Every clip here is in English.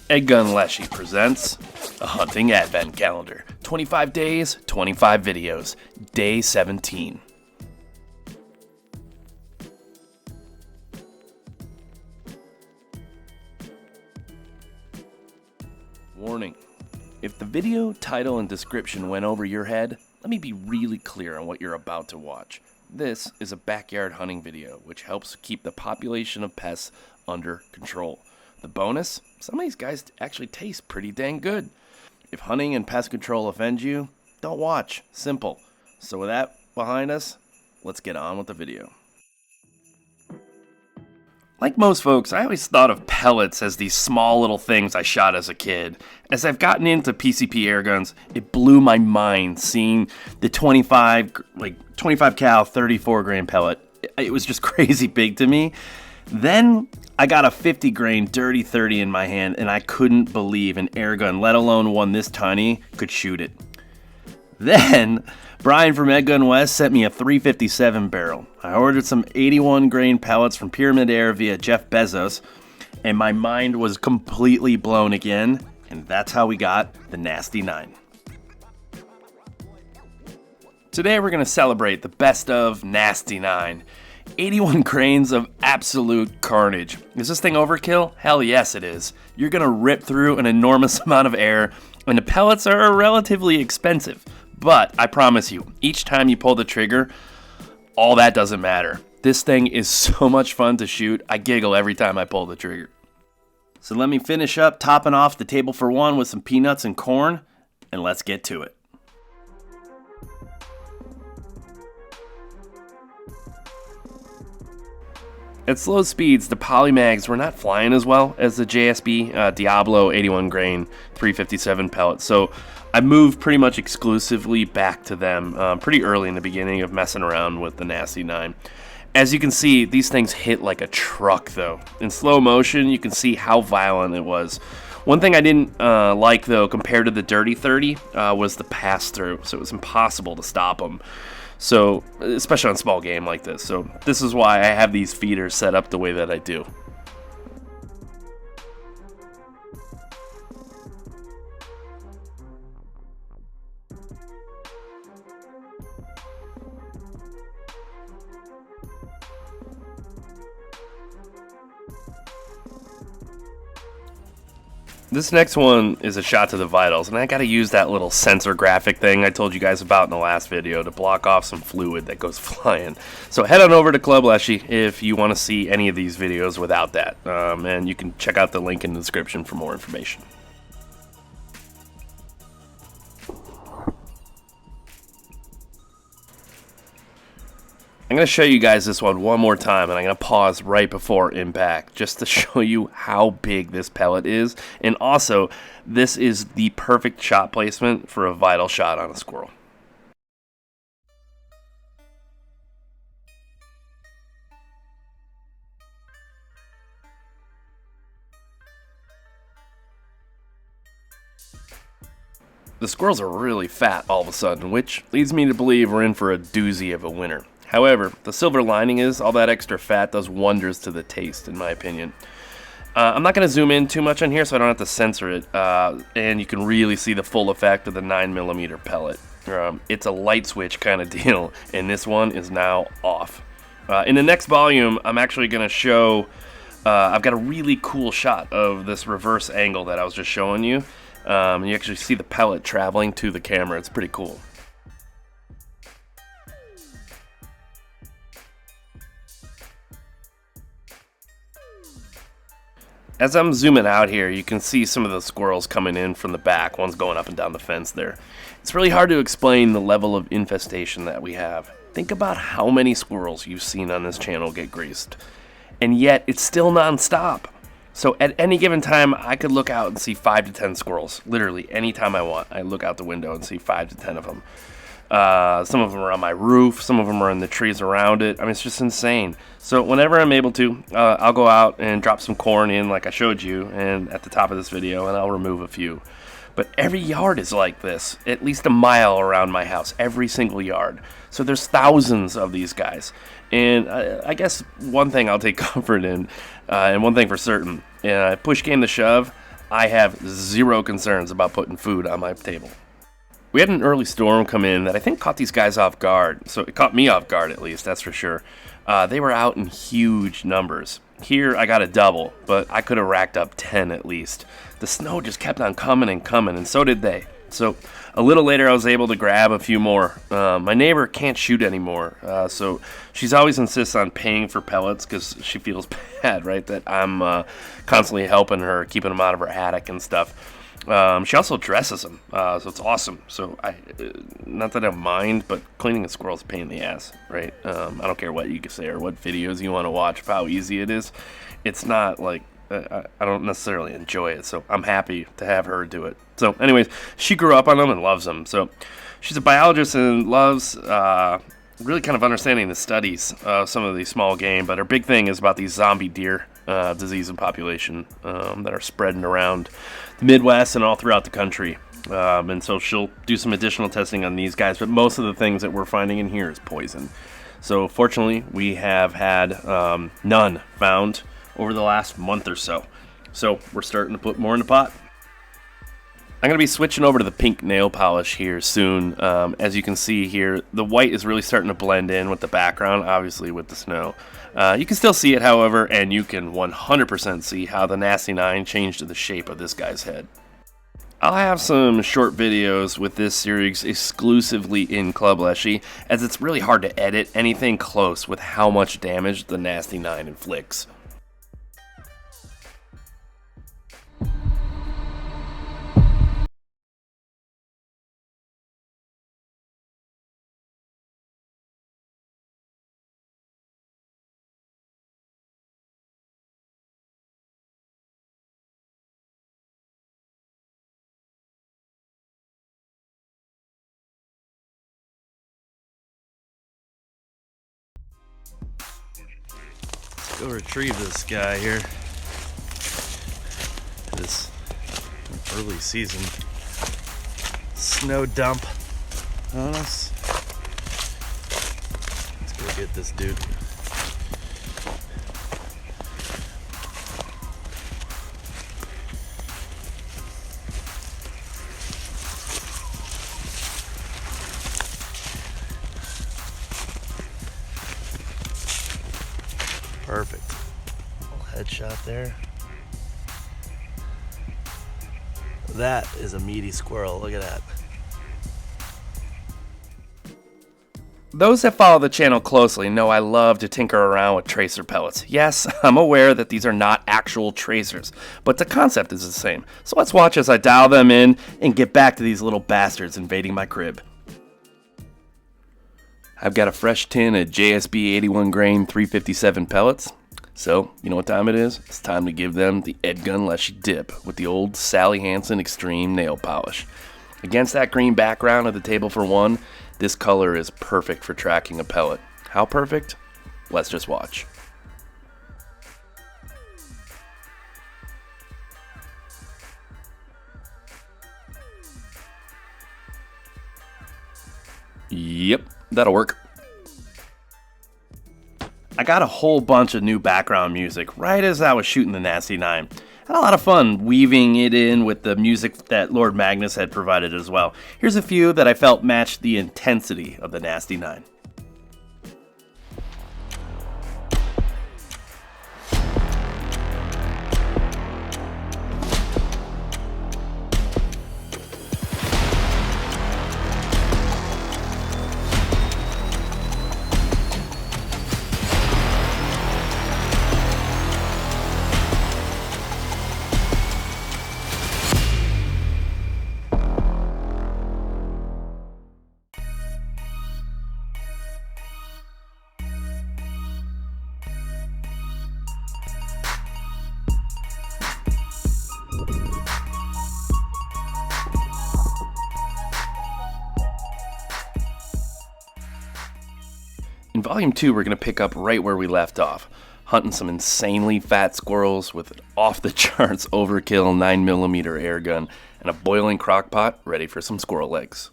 EDgun Leshiy presents a hunting advent calendar. 25 days, 25 videos. Day 17. Warning. If the video, title, and description went over your head, let me be really clear on what you're about to watch. This is a backyard hunting video, which helps keep the population of pests under control. The bonus? Some of these guys actually taste pretty dang good. If hunting and pest control offend you, don't watch. Simple. So with that behind us, let's get on with the video. Like most folks, I always thought of pellets as these small little things I shot as a kid. As I've gotten into PCP air guns, it blew my mind seeing the 25 cal 34 grain pellet. It was just crazy big to me. Then I got a 50 grain dirty 30 in my hand, and I couldn't believe an air gun, let alone one this tiny, could shoot it. Then Brian from EDgun West sent me a 357 barrel. I ordered some 81 grain pellets from Pyramid Air via Jeff Bezos, and my mind was completely blown again, and that's how we got the Nasty 9. Today we're going to celebrate the best of Nasty 9. 81 grains of absolute carnage. Is this thing overkill? Hell yes it is. You're going to rip through an enormous amount of air, and the pellets are relatively expensive. But I promise you, each time you pull the trigger, all that doesn't matter. This thing is so much fun to shoot. I giggle every time I pull the trigger. So let me finish up topping off the table for one with some peanuts and corn, and let's get to it. At slow speeds, the polymags were not flying as well as the JSB Diablo 81 grain 357 pellet, so I moved pretty much exclusively back to them pretty early in the beginning of messing around with the Nasty 9. As you can see, these things hit like a truck though. In slow motion, you can see how violent it was. One thing I didn't like though, compared to the Dirty 30, was the pass-through, so it was impossible to stop them. So, especially on small game like this. So this is why I have these feeders set up the way that I do. This next one is a shot to the vitals, and I gotta use that little sensor graphic thing I told you guys about in the last video to block off some fluid that goes flying. So head on over to Club Leshiy if you want to see any of these videos without that, and you can check out the link in the description for more information. I'm going to show you guys this one more time, and I'm going to pause right before impact just to show you how big this pellet is. And also, this is the perfect shot placement for a vital shot on a squirrel. The squirrels are really fat all of a sudden, which leads me to believe we're in for a doozy of a winter. However, the silver lining is all that extra fat does wonders to the taste, in my opinion. I'm not going to zoom in too much on here so I don't have to censor it, and you can really see the full effect of the 9mm pellet. It's a light switch kind of deal, and this one is now off. In the next volume, I'm actually going to show, I've got a really cool shot of this reverse angle that I was just showing you. You actually see the pellet traveling to the camera. It's pretty cool. As I'm zooming out here, you can see some of the squirrels coming in from the back. One's going up and down the fence there. It's really hard to explain the level of infestation that we have. Think about how many squirrels you've seen on this channel get greased. And yet, it's still non-stop. So at any given time, I could look out and see 5 to 10 squirrels. Literally, anytime I want. I look out the window and see 5 to 10 of them. Some of them are on my roof, some of them are in the trees around it. I mean, it's just insane. So whenever I'm able to, I'll go out and drop some corn in like I showed you and at the top of this video, and I'll remove a few. But every yard is like this, at least a mile around my house, every single yard. So there's thousands of these guys. And I guess one thing I'll take comfort in, and one thing for certain, push came to shove, I have zero concerns about putting food on my table. We had an early storm come in that I think caught these guys off guard. So it caught me off guard, at least, that's for sure. They were out in huge numbers. Here I got a double, but I could have racked up 10 at least. The snow just kept on coming, and so did they. So a little later I was able to grab a few more. My neighbor can't shoot anymore, so she's always insists on paying for pellets because she feels bad, right, that I'm constantly helping her, keeping them out of her attic and stuff. She also dresses them, so it's awesome. So not that I mind, but cleaning a squirrel is a pain in the ass, right? I don't care what you can say or what videos you want to watch of how easy it is. It's not like I don't necessarily enjoy it, so I'm happy to have her do it. So anyways, she grew up on them and loves them. So she's a biologist and loves really kind of understanding the studies of some of these small game, but her big thing is about these zombie deer disease and population that are spreading around the Midwest and all throughout the country. And so she'll do some additional testing on these guys, but most of the things that we're finding in here is poison. So fortunately, we have had none found over the last month or so. So we're starting to put more in the pot. I'm going to be switching over to the pink nail polish here soon. As you can see here, the white is really starting to blend in with the background, obviously with the snow. You can still see it, however, and you can 100% see how the Nasty 9 changed to the shape of this guy's head. I'll have some short videos with this series exclusively in Club Leshiy, as it's really hard to edit anything close with how much damage the Nasty 9 inflicts. Go retrieve this guy here. This early season snow dump on us. Let's go get this dude. Perfect. Little headshot there. That is a meaty squirrel. Look at that. Those that follow the channel closely know I love to tinker around with tracer pellets. Yes, I'm aware that these are not actual tracers, but the concept is the same. So let's watch as I dial them in and get back to these little bastards invading my crib. I've got a fresh tin of JSB 81 grain 357 pellets. So, you know what time it is? It's time to give them the EDgun Leshiy dip with the old Sally Hansen Extreme nail polish. Against that green background of the table for one, this color is perfect for tracking a pellet. How perfect? Let's just watch. Yep, that'll work. I got a whole bunch of new background music right as I was shooting the Nasty 9. Had a lot of fun weaving it in with the music that Lord Magnus had provided as well. Here's a few that I felt matched the intensity of the Nasty 9. In Volume 2, we're going to pick up right where we left off, hunting some insanely fat squirrels with an off-the-charts overkill 9mm airgun and a boiling crock pot ready for some squirrel legs.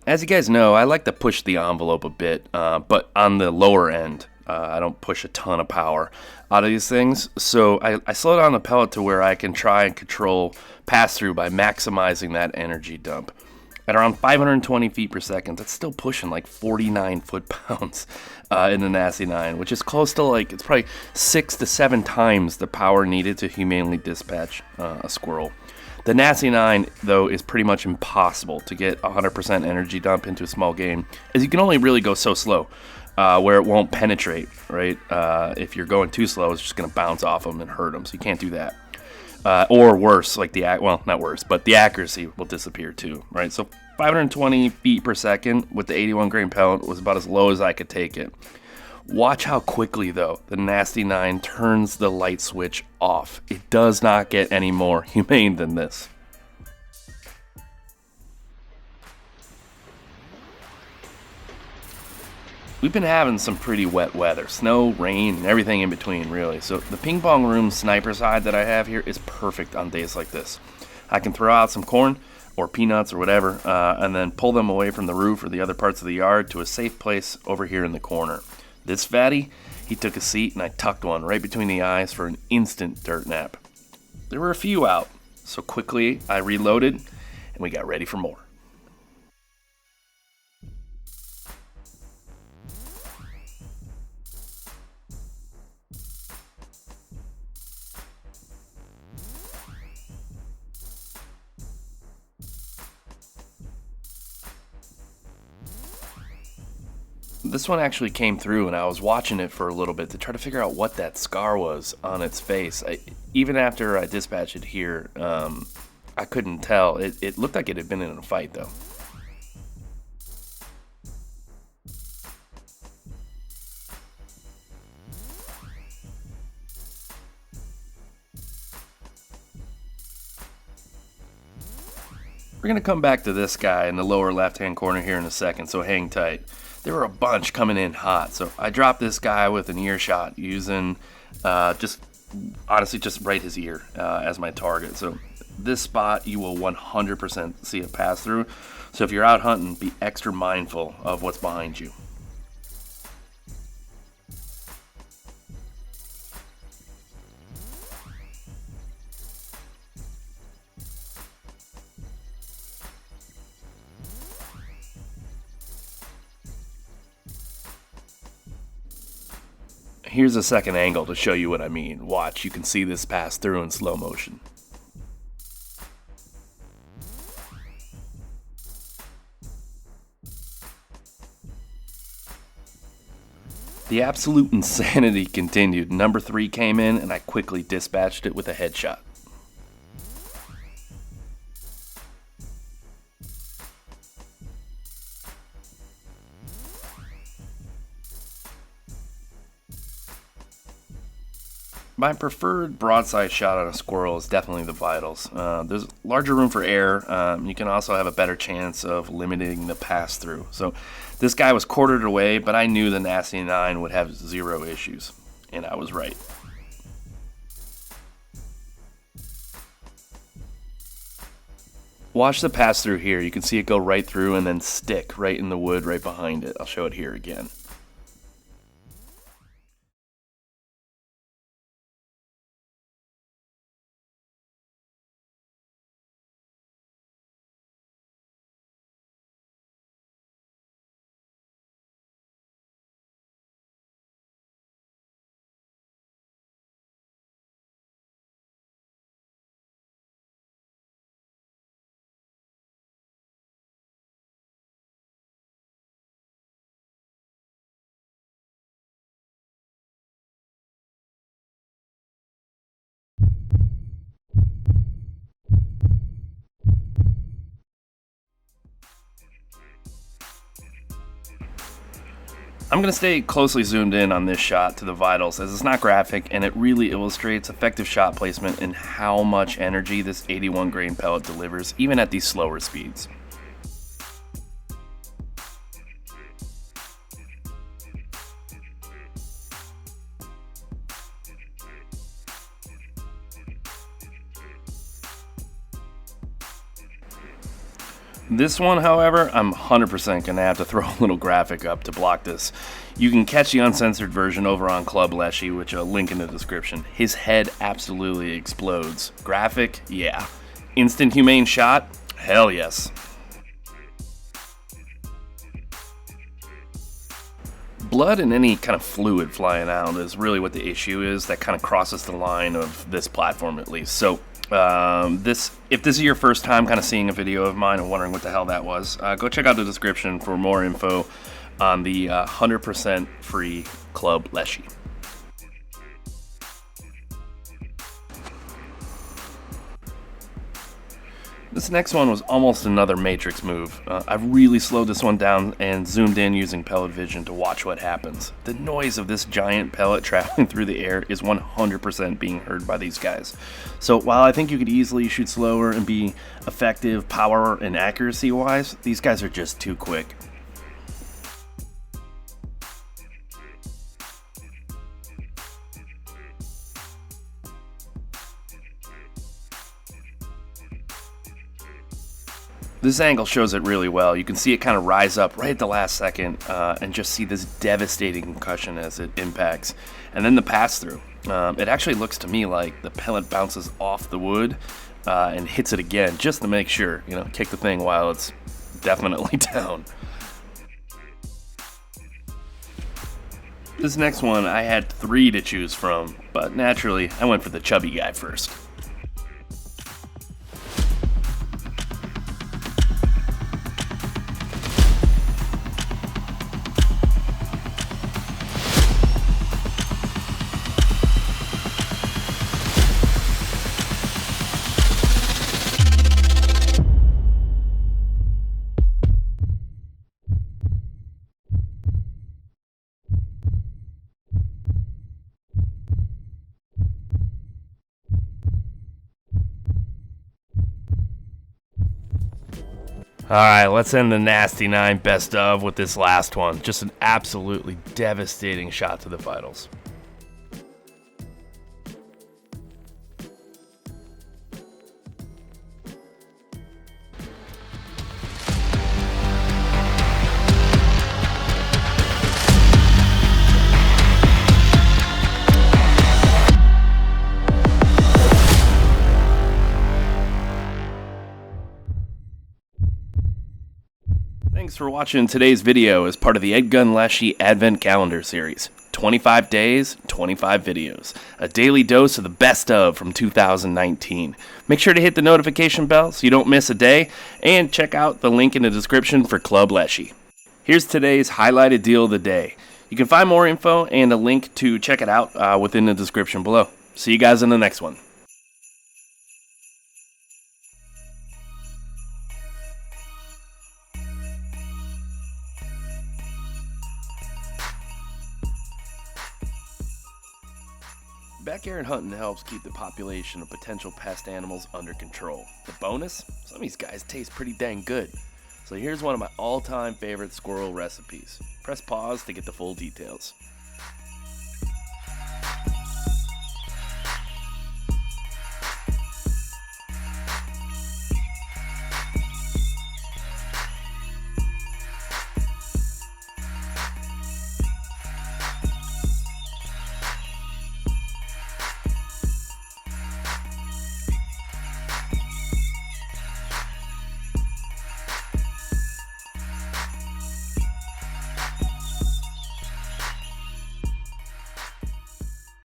As you guys know, I like to push the envelope a bit, but on the lower end. I don't push a ton of power out of these things. So I slow down the pellet to where I can try and control pass-through by maximizing that energy dump. At around 520 feet per second, that's still pushing like 49 foot-pounds in the Nasty 9, which is close to like, it's probably 6 to 7 times the power needed to humanely dispatch a squirrel. The Nasty 9, though, is pretty much impossible to get 100% energy dump into a small game, as you can only really go so slow, where it won't penetrate, right? If you're going too slow, it's just going to bounce off them and hurt them, so you can't do that. Or worse, like well, not worse, but the accuracy will disappear too, right? So 520 feet per second with the 81 grain pellet was about as low as I could take it. Watch how quickly, though, the Nasty 9 turns the light switch off. It does not get any more humane than this. We've been having some pretty wet weather, snow, rain, and everything in between, really. So the ping pong room sniper side that I have here is perfect on days like this. I can throw out some corn or peanuts or whatever, and then pull them away from the roof or the other parts of the yard to a safe place over here in the corner. This fatty, he took a seat and I tucked one right between the eyes for an instant dirt nap. There were a few out, so quickly I reloaded and we got ready for more. This one actually came through and I was watching it for a little bit to try to figure out what that scar was on its face. Even after I dispatched it here, I couldn't tell. It looked like it had been in a fight though. We're going to come back to this guy in the lower left-hand corner here in a second, so hang tight. There were a bunch coming in hot, so I dropped this guy with an earshot using just right his ear as my target. So this spot you will 100% see it pass through. So if you're out hunting, be extra mindful of what's behind you. Here's a second angle to show you what I mean. Watch, you can see this pass through in slow motion. The absolute insanity continued. Number 3 came in and I quickly dispatched it with a headshot. My preferred broadside shot on a squirrel is definitely the vitals. There's larger room for air. You can also have a better chance of limiting the pass through. So this guy was quartered away, but I knew the Nasty 9 would have 0 issues, and I was right. Watch the pass through here. You can see it go right through and then stick right in the wood right behind it. I'll show it here again. I'm going to stay closely zoomed in on this shot to the vitals as it's not graphic and it really illustrates effective shot placement and how much energy this 81 grain pellet delivers even at these slower speeds. This one, however, I'm 100% gonna have to throw a little graphic up to block this. You can catch the uncensored version over on Club Leshiy, which I'll link in the description. His head absolutely explodes. Graphic, yeah. Instant humane shot, hell yes. Blood and any kind of fluid flying out is really what the issue is. That kind of crosses the line of this platform, at least. So if this is your first time kind of seeing a video of mine and wondering what the hell that was, go check out the description for more info on the 100% free Club Leshiy. This next one was almost another Matrix move. I really slowed this one down and zoomed in using pellet vision to watch what happens. The noise of this giant pellet traveling through the air is 100% being heard by these guys. So while I think you could easily shoot slower and be effective power and accuracy wise, these guys are just too quick. This angle shows it really well. You can see it kind of rise up right at the last second and just see this devastating concussion as it impacts. And then the pass through. It actually looks to me like the pellet bounces off the wood and hits it again just to make sure, kick the thing while it's definitely down. This next one, I had 3 to choose from, but naturally I went for the chubby guy first. Alright, let's end the Nasty 9 best of with this last one. Just an absolutely devastating shot to the vitals. Thanks for watching today's video as part of the EDgun Leshiy Advent Calendar series. 25 days, 25 videos. A daily dose of the best of from 2019. Make sure to hit the notification bell so you don't miss a day, and check out the link in the description for Club Leshiy. Here's today's highlighted deal of the day. You can find more info and a link to check it out within the description below. See you guys in the next one. Backyard hunting helps keep the population of potential pest animals under control. The bonus? Some of these guys taste pretty dang good. So here's one of my all-time favorite squirrel recipes. Press pause to get the full details.